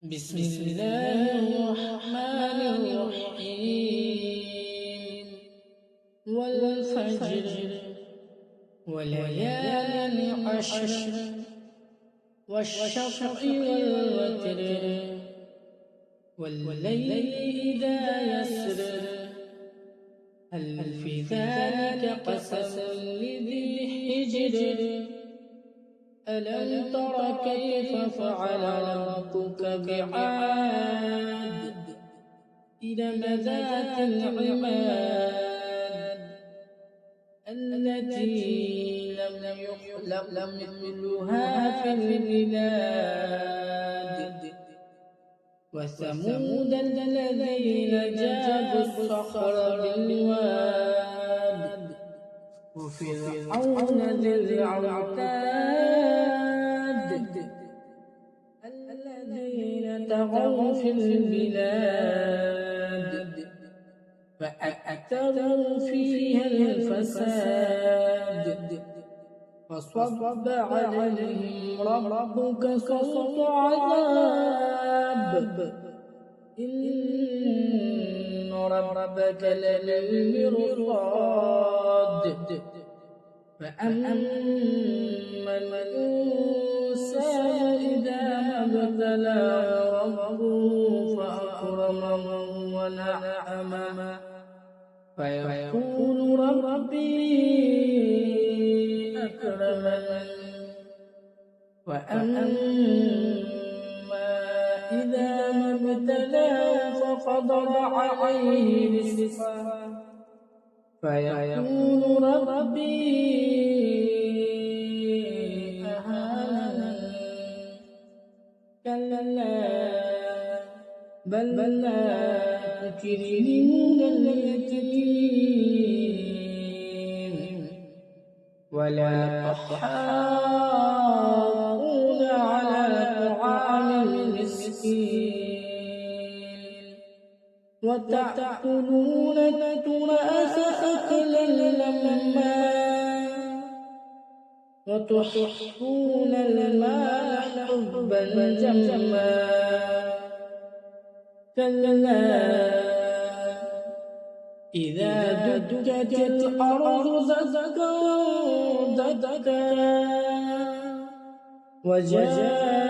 بسم الله الرحمن الرحيم والفجر وليال عشر والشفع والوتر والليل إذا يسر هل في ذلك قسم لذي حجر ألم تر كيف فعل ربك بعاد إرم ذات العماد التي لم يخلق مثلها في البلاد وثمود الذين جابوا الصخر بالواد وفرعون ذي الأوتاد الذين طغوا في البلاد فأكثروا فيها الفساد فصب عليهم ربك صوت عذاب إن ربك لبالمرصاد فأما الإنسان إذا ما ابتلاه ربه فأكرمه ونعمه فيقول ربي أكرمن وأما إذا ما ابتلاه فقدر عليه رزقه فيقول ربي أهانن كلا بل لا تكرمون اليتيم ولا تحاضون على طعام المسكين وتأكلون التراث أكلا لما وتحبون المال حبا جما كلا إذا دكت الأرض دكا وجاء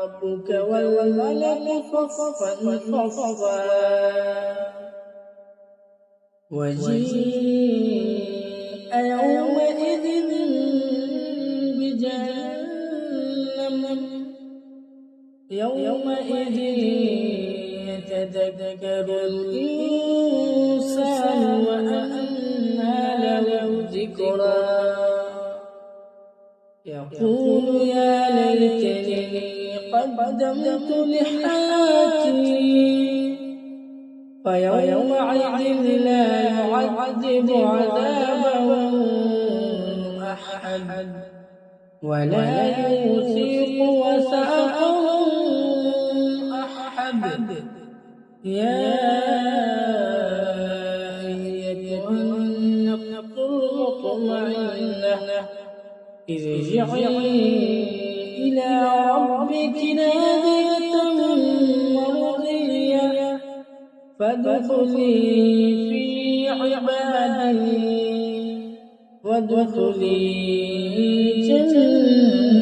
ربك والملك صفا صفا وجيء يومئذ بجهنم يومئذ يتذكر الإنسان وأنى له الذكرى يقول يا ليتني قدمت لحياتي فيومئذ لا يعذب عذابه أحد ولا يوثق وثاقه أحد يا أيتها النفس المطمئنة ارجعي إلى ربك راضية مرضية فادخلي في عبادي وادخلي جنتي.